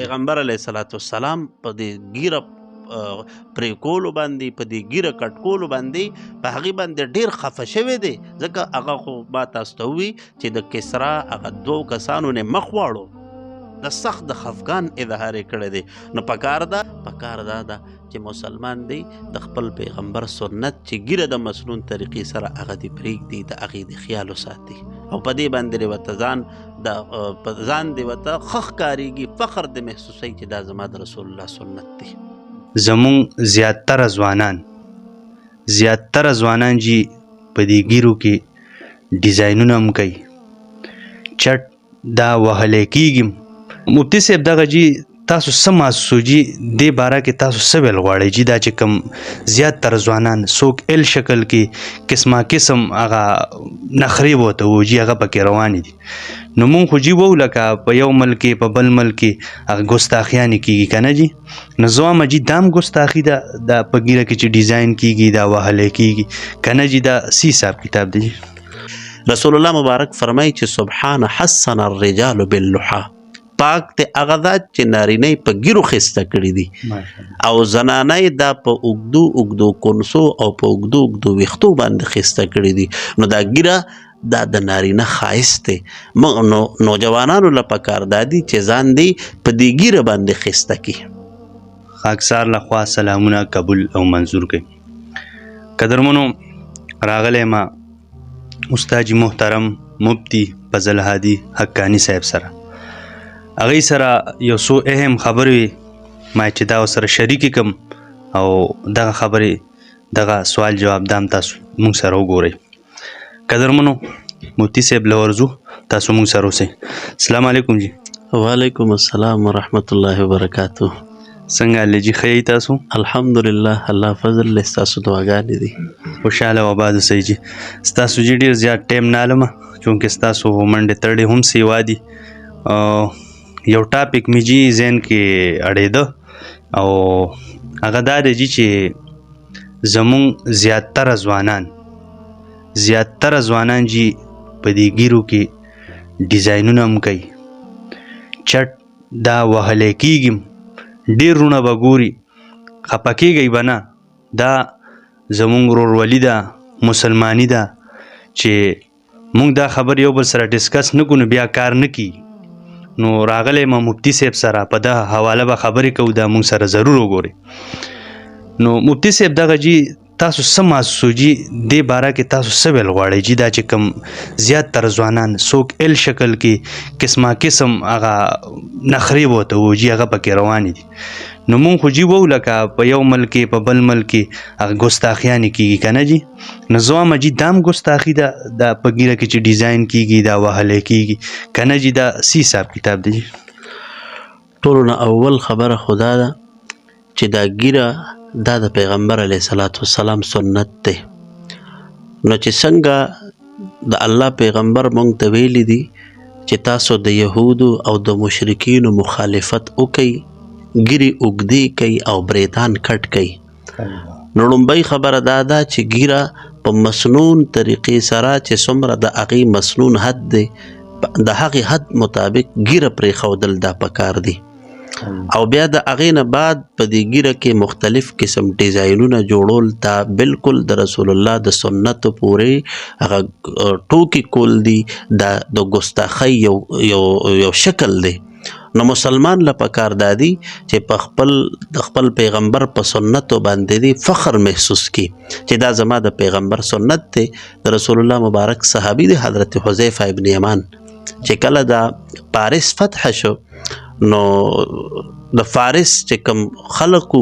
پیغمبر علیه الصلاۃ والسلام په دې ګیره پرې کولو باندې په دې ګیره کټ کولو باندې په هغې باندې ډېر خفه شوی دی، ځکه هغه خو ما تاسو ته ووي چې د کسرا هغه 2 کسانو نه مخ واړو، د سخت د خفګان اظهار یې کړی دی. نو پکار دا ده چې مسلمان دی د خپل پیغمبر سنت چې ګیره د مسنون طریقې سره هغه دې پرېږدي، د هغې د خیال وساتي او په دې باندې ورته ځان دې ورته ښه ښکارېږي، فخر دې محسوسوي چې دا زما د رسول الله سنت دی. زمونږ زیاتره ځوانان جی په دې ګیرو کې ډیزاینونه هم کوي، چټ دا وهلی کېږي. مفتي صاحب دغه جی تاسو څه محسوسوي جی دې باره کې تاسو څه ویل غواړئ جی دا چې کوم زیاتره ځوانان څوک ایل شکل کې قسمه قسم هغه نخرې ورته وو جی هغه پکې روانې دي. نو مونږ خو جی وو لکه په یو ملک کې په بل ملک کې هغه ګستاخیانې کېږي که نه جی، نو زه وایم جی دا هم ګستاخي ده دا په ګیره کې چې ډیزاین کېږي دا وهلی کېږي که نه جی، دا څه حساب کتاب دی جی؟ رسول الله مبارک فرمایي چې سبحان حسن الرجال باللحى، پاک ته هغه ذات چې نارینه په ګیرو ښایسته کړي دي او زنانه دا په اوږدو کونسو او په اوږدو ویښتو باندې ښایسته کړي دي. نو دا ګیره دا د نارینه ښایست دی. نو نوجوانانو له پکار دا دي چې ځان دی په دې ګیره باندې ښایسته کړي. خاکسار لخوا سلامونه قبول او منظور کړي. قدرمنو راغلی ما استاد محترم مفتی فضل هادي حقانی صاحب سره، هغې سره یو څو اهم خبرې ما چې دا ورسره شریکې کړم او دغه خبرې دغه سوال جواب دا هم تاسو موږ سره وګورئ. قدرمنو مفتي صاحب له ورځو تاسو موږ سره اوسئ. السلام علیکم جی. وعلیکم السلام ورحمت الله وبرکاتو. څنګه حال جی؟ ښه یئ تاسو؟ الحمدلله، الله فضل دی، ستاسو دعاګانې دي. خوشحاله او آباد اوسئ جی. ستاسو جی ډېر زیات ټایم نه علمه چونکې ستاسو منډې تړې هم سیوا دي. یو ټاپک مې جی ذهن کې اړېده او هغه دا دی جی چې زمونږ زیاتره ځوانان جی په دې ګیرو کې ډیزاینونه هم کوي، چټ دا وهلی کېږي، ډېر رونه به ګوري خفه کېږئ به نه. دا زمونږ ورورولي ده، مسلماني ده چې مونږ دا خبر یو بل سره ډسکس نه کړو نو بیا کار نه کېږي. نو راغلی ما مفتی صاحب سره په دغه حواله به خبرې کوو، دا مونږ سره ضرور وګورئ. نو مفتی صاحب دغه جی تاسو څه محسوسوي جی دې باره کې تاسو څه ویل غواړئ جی دا چې کوم زیاتره ځوانان څوک ایل شکل کې قسمه قسم هغه نخرې ورته وو جی هغه پکې روانې دي. نو مونږ خو جی وو لکه په یو ملک کې په بل ملک کې هغه ګستاخیانې کېږي که نه جی، نو زه وایم جی دا هم ګستاخي ده دا په ګیره کې چې ډیزاین کېږي دا وهلی کېږي که نه جی، دا څه حساب کتاب دی جی؟ ټولو نه اول خبره خو دا ده چې دا ګیره دا د پیغمبر علیه الصلاۃ والسلام سنت دی. نو چې څنګه د الله پیغمبر مونږ ته ویلي دي چې تاسو د یهودو او د مشرکینو مخالفت وکئ، ګیرې اوږدې کوي او بریتان کټ کوي. نو لومبۍ خبره دا ده چې ګیره په مسنون طریقې سره چې څومره د هغې مسنون حد دی د هغې حد مطابق ګیره پرېښودل دا پکار دی. او بیا د هغې نه بعد په دې ګیره کې مختلف قسم ډیزاینونه جوړول دا بالکل د رسول الله د سنتو پورې هغه ټوکې کول دي، دا د ګستاخۍ یو شکل دی. نو مسلمان له پکار دا دی چې د خپل پیغمبر په سنتو باندې دی فخر محسوس کی چې دا زما د پیغمبر سنت دی. د رسول الله مبارک صحابي دی حضرت حذیفه ابن یمان چې کله دا پاریس فتح شو نو د فارس چې کوم خلقو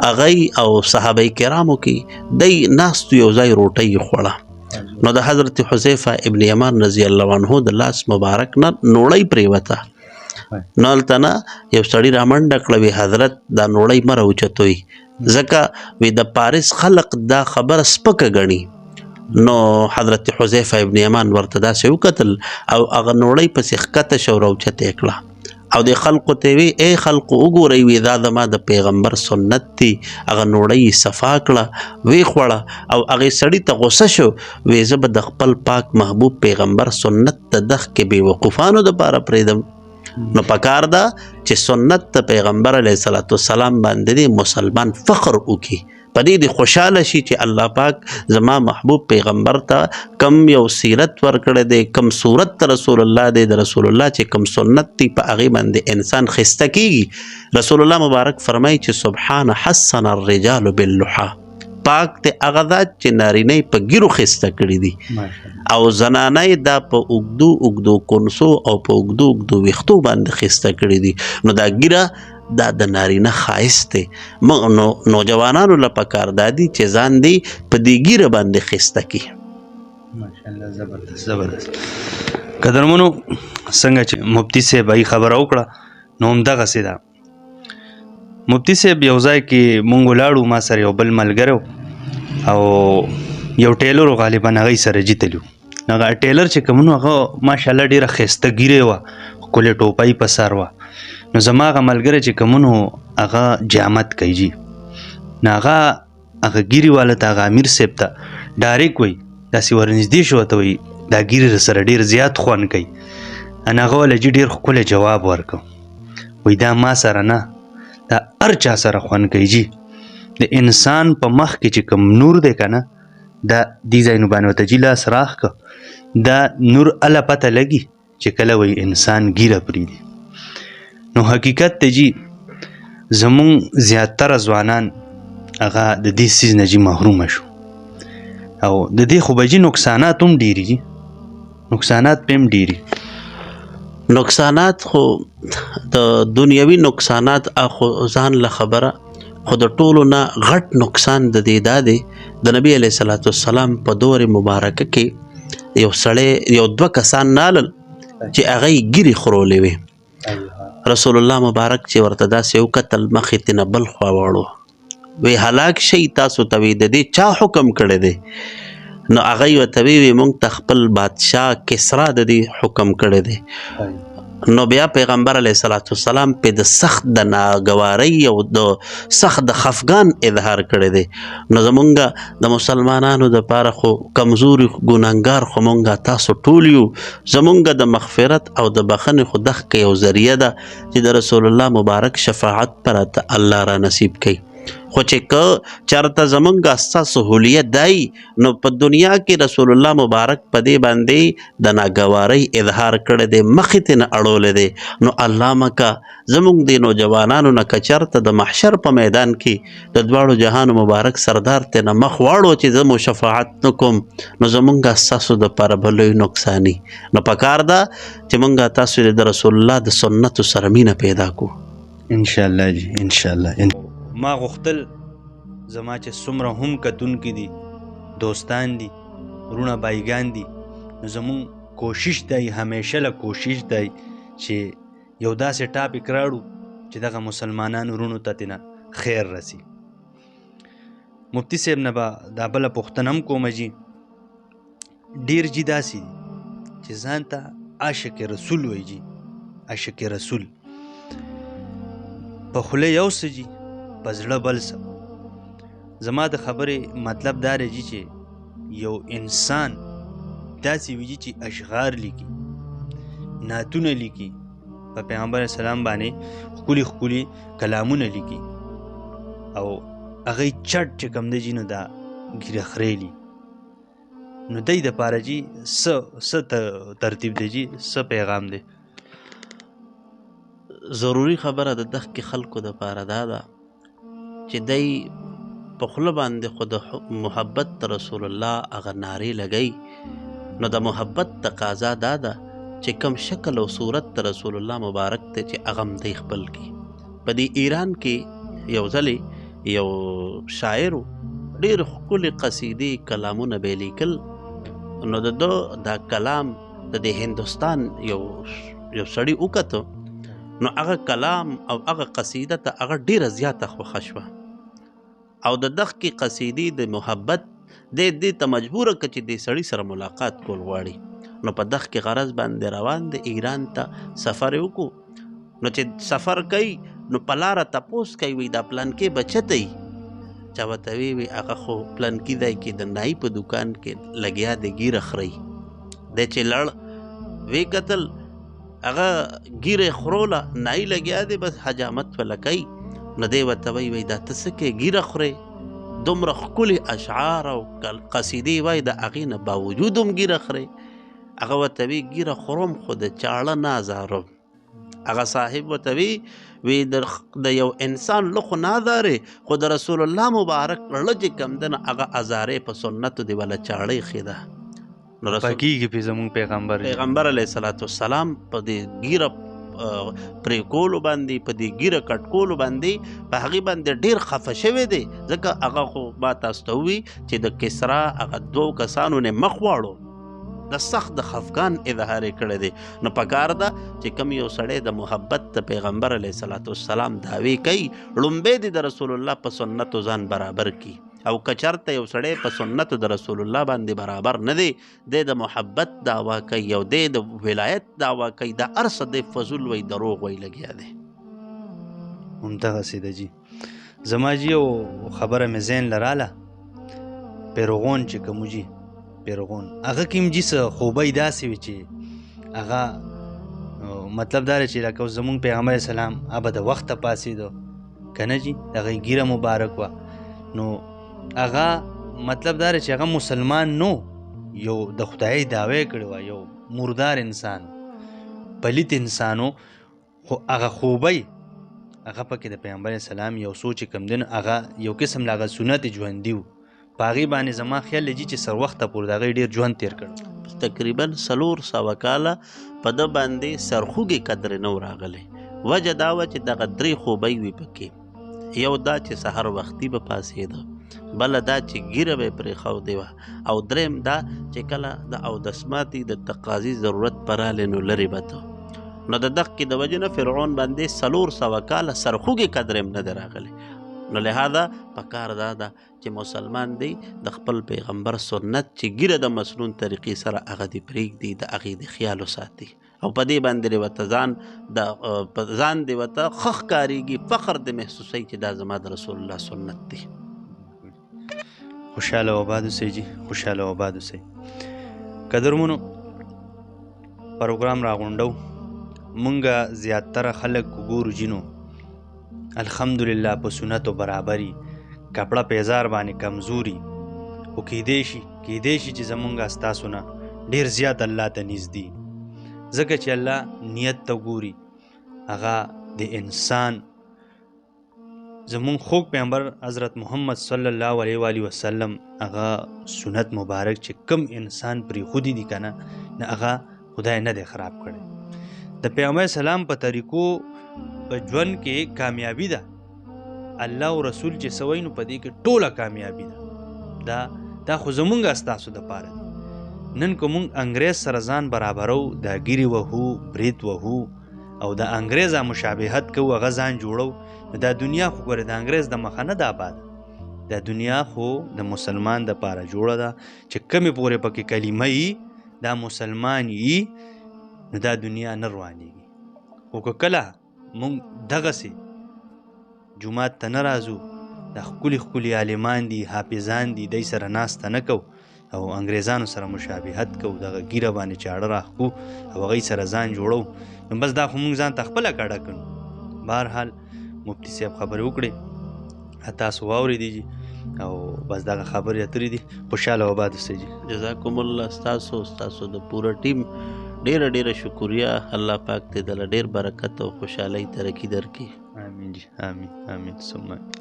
هغوی او صحابه کرامو کې دی ناستو یو ځای روټۍ خوړه. نو د حضرت حذیفه ابن یمان رضی الله عنه د لاس مبارک نه نوړۍ پرېوته. نو هلته نه یو سړي رامنډه کړه، وی حضرت دا نوړۍ مه راوچتوئ ځکه وی د پاریس خلق دا خبره سپکه ګڼي. نو حضرت حذیفه ابن یمان ورته داسې وکتل او هغه نوړۍ پسې ښکته شو راوچته یې کړه او د خلقو ته وی ای خلقو وګورئ وی دا زما د پیغمبر سنت دی. هغه نوړۍ صفا کړه وی خوړه او هغې سړي ته غوسه شو، وی زه به د خپل پاک محبوب پیغمبر سنت ته دښ کې بې وقوفانو دپاره پرېږدم. نو پکار ده چې سنت د پیغمبر علیه الصلاۃ والسلام باندې دی مسلمان فخر وکي، په دې د خوشحاله شي چې الله پاک زما محبوب پیغمبر ته کم یو سیرت ورکړی دی، کم صورت ته رسول الله دی، د رسول الله چې کم سنت دی په هغې باندې انسان خسته کیږي. رسول الله مبارک فرمایي چې سبحان حسن الرجال باللحى، پاک ته هغه ذات چې نارینه په ګیرو خسته کړي دي او زنانه دا په اوږدو اوږدو کنسو او په اوږدو اوږدو ویښتو باندې خسته کړي دي. نو دا ګیره دا د نارینه ښایست دی. نو نوجوانانو له پکار دا دي چې ځان دی په دې ګیره باندې خسته کړي. ماشاءالله زبردست زبردست. قدرمنو څنګه چې مفتی صاحب ای خبره وکړه نو همدغسې ده. مفتی صاحب یو ځای کې مونږ ولاړو، ما سره یو بل ملګری او یو ټیلر غالبا هغې سره جیتلو. هغه ټیلر چې کوم نو هغه ماشاءالله ډېره ښایسته ګیرې وه، ښکلې ټوپۍ په سر وه. نو زما هغه ملګری چې کوم نو هغه جامت کوي جي، نو هغه ګیرې والا ته هغه امیر صاحب ته ډایرکټ وایي داسې ورنږدې شو ته وایي دا ګیرې سره ډېر زیات خوند کوي. ان هغه والا جي ډېر ښکلی جواب ورکړ، وایي دا ما سره نه، دا هر چا سره خوند کوي جي. د انسان په مخ کې چې کوم نور دی که نه، دا دې ځایونو باندې ورته جي لاس راښکه، دا نور اله پته لګي چې کله وایي انسان ګیره پرېږدي. نو حقیقت ته جي زمونږ زیاتره ځوانان هغه د دې څیز نه جي محرومه شو، او د دې خو به جي نقصانات هم ډېري جي، نقصانات پې هم ډېري. نقصانات خو د دنیوي نقصانات خو ځان له خبره، خو د ټولو نه غټ نقصان د دې دا دی د نبي علیه صلات والسلام په دور مبارکه کې یو سړی یو دوه کسان نالل چې هغه یې ګیرې خورولې وې. رسول الله مبارک چې ورته داسې وکتل مخې ته نه بل خوا واړو، وی هلاک شئ تاسو ته وی د دې چا حکم کړی دی؟ نو هغه یې ورته وی موږ ته خپل بادشاه کسرا د دې حکم کړی دی. نو بیا پیغمبر علیه صلات والسلام په د سخت د ناګوارۍ او د سخت د خفګان اظهار کړی دی. نو زمونږ د مسلمانانو دپاره خو کمزوري ګناهګار خو مونږ تاسو ټول یو، زمونږ د مغفرت او د بخښنې خو دغه یو ذریعه ده چې د رسول الله مبارک شفاعت پر الله را نصیب کوي. خو چې که چېرته زمونږ ستاسو سهولیت دی نو په دنیا کې رسول الله مبارک په دې باندې د ناګوارۍ اظهار کړی دی، مخې ته نه اړولی دی. نو الله مکه زمونږ د نوجوانانو نه که چېرته د محشر په میدان کې د دواړو جهانو مبارک سردار ته نه مخ واړو چې زه مو شفاعت نه کوم، نو زمونږ ستاسو دپاره به لوی نقصاني. نو پکار ده چې مونږ تاسو د رسول الله د سنتو سره مینه پیدا کړو. انشاءالله جي انشاءالله. ما غوښتل زما چې څومره هم کتونکي دي، دوستان دي، وروڼه بایګان دي، نو زمونږ کوشش دی، همیشه له کوشش دی چې یو داسې ټاپک راوړو چې دغه مسلمانانو وروڼو ته ترېنه خیر رسي. مفتی صاحب نه به دا بله پوښتنه هم کومه جي، ډېر جي داسې دي چې ځان ته عاشق رسول وایي جي، عاشق رسول په خوله یو څه جي په زړه بل څه. زما د خبرې مطلب دا دی چې یو انسان داسې وي چې اشعار لیکي، نعتونه لیکي، په پیغمبر اسلام باندې ښکلي ښکلي کلامونه لیکي، او هغه چټ چې کوم دی جي نو دا ګیره خریلي. نو دی دپاره جي څه ترتیب دی جي، څه پیغام دی؟ ضروري خبره د دغه خلکو دپاره دا ده چې دی په خوله باندې خو د محبت د رسول الله هغه نارې لګوي. نو د محبت تقاضا دا ده چې کم شکل او صورت د رسول الله مبارک ته چې هغه هم دی خپل کړي. په دې ایران کې یو ځلې یو شاعر ډېر ښکلې قصیدې کلامونه به یې لیکل، نو د ده دا کلام د دې هندوستان یو سړي وکتو، نو هغه کلام او هغه قصیده ته هغه ډېره زیاته خوښه شوه، او د دغه قصیدې د محبت دې ته مجبوره کړه چې دې سړي سره ملاقات کول غواړي. نو په دغه غرض باندې روان د ایران ته سفر وکړو. نو چې سفر کوي نو په لاره تپوس کوي، وایي دا پلانکې بچه دی؟ چا ورته وی هغه خو پلانکي دی کې د نایي په دوکان کې لګیا دی ګیره خوري. دی چې لړ وی کتل هغه ګیره خروله نای لګیا دی بس حجامت ولا کوي نو دی ورته وایي دا ته څه کوې ګیره خورې دومره ښکلي اشعار او قصیدې وایي د هغې نه باوجود هم ګیره خورې هغه ورته وایي ګیره خورم خو د چاړه نه ازارم هغه صاحب ورته وی د یو انسان له خو نه ازارې خو د رسول الله مبارک زړه چې کوم دی نو هغه ازارې په سنتو دی ولا چاړه ایښې ده نو پکېږي پې زمونږ پیغمبر علیه صلات وسلام په دې ګیره پرې کولو باندې په دې ګیره کټ کولو باندې په هغې باندې ډېر خفه شوی دی ځکه هغه خو ما تاسو ته ووي چې د کسرا هغه 2 کسانو نه مخ واړو د سخت د خفګان اظهار یې کړی دی نو پکار ده چې کوم یو سړی د محبت د پیغمبر علیه صلات وسلام دعوې کوي لومبی دی د رسول الله په سنتو ځان برابر کی او که چېرته یو سړی په سنتو د رسول الله باندې برابر نه دی دی د محبت دعوا کوي او دی د ولایت دعوا کوي دا هر څه دی فضول وی دروغ وی لګیا دی همدغسې ده جي زما جي یو خبره مې ذهن لراله پیروغون چې کوم جي پیروغون هغه کې هم جي څه خوبۍ داسې وي چې هغه مطلب دا دی چې لکه زمونږ پیغمبر اسلام هغه د وخته پاڅېده که نه جي د هغې ګیره مبارک وه نو هغه مطلب دا دی چې هغه مسلمان نو یو د خدای دعوی کړې وه یو مردار انسان پلیت انسانو خو هغه خوبۍ هغه پکې د پیغمبر اسلام یو سوچ کم دی نو هغه یو قسم له هغه سنت ژوندي وو په هغې باندې زما خیال دی چې سر وخته پورې د هغې ډېر ژوند تېر کړ تقریبا 400 کاله په ده باندې سرخوږې قدرې نه و راغلی وجه دا وه چې دغه 3 خوبۍ وي پکې یو دا چې سحر وختي به پاڅېده بله دا چې ګیره به یې پرېښودې وه او دریم دا چې کله د اودس ماتي د تقاضي ضرورت به رالی نو لرې به ته نو د دغې د وجې نه فرعون باندې 400 کاله سرخوږې قدرې هم نه دی راغلی نو لهذا پکار دا ده چې مسلمان دی د خپل پیغمبر سنت چې ګیره د مسنون طریقې سره هغه دې پرېږدي د هغې د خیال وساتي او په دې باندې دې ورته ځان دې ورته ښه ښکارېږي فخر دې محسوسوي چې دا زما د رسول الله سنت دی خوشحاله و آباد اوسئ جي خوشحاله و آباد اوسئ قدرمنو پروګرام راغونډو مونږه زیاتره خلک ګورو جینو الحمدلله په سنتو برابري کپړه پیزار باندې کمزوري او کیدای شي چې زمونږ ستاسو نه ډېر زیات الله ته نږدې ځکه چې الله نیت ته ګوري هغه د انسان زمونږ خوږ پیغمبر حضرت محمد صلی الله علیه و آله وسلم هغه سنت مبارک چې کم انسان پرېښودي دي که نه هغه خدای نه دی خراب کړی د پیغمبر سلام په طریقو په ژوند کې کامیابي ده الله او رسول چې څه وایي نو په دې کې ټوله کامیابي ده دا خو زمونږ ستاسو دپاره دی نن که مونږ انګریز سره ځان برابرو دا ګیرې وهو برید وهو او د انګریز مشابهت کوو هغه ځان جوړو دا دنیا خو ګورې د انګریز د مخه نه ده آباده دا دنیا خو د مسلمان دپاره جوړه ده چې کمې پورې پکې کلمه یي دا مسلمان یي نو دا دنیا نه روانېږي خو که کله مونږ دغسې جومات ته نه راځو دا ښکلي عالمان دي حافظان دي دی سره ناسته نه کوو او انګریزانو سره مشابهت کوو دغه ګیره باندې چاړه راښکو او هغوی سره ځان جوړو نو بس دا خو مونږ ځان ته خپله کډه کړو بهرحال مفتی صاحب خبرې وکړې تاسو واورېدې جي او بس دغه خبرې اترې دي خوشحاله و آباد اوسئ جي جزاکم الله ستاسو د پوره ټیم ډیره شکریه الله پاک دې دله ډیر برکت او خوشحالۍ ترقي درکړي آمین جي آمین ثم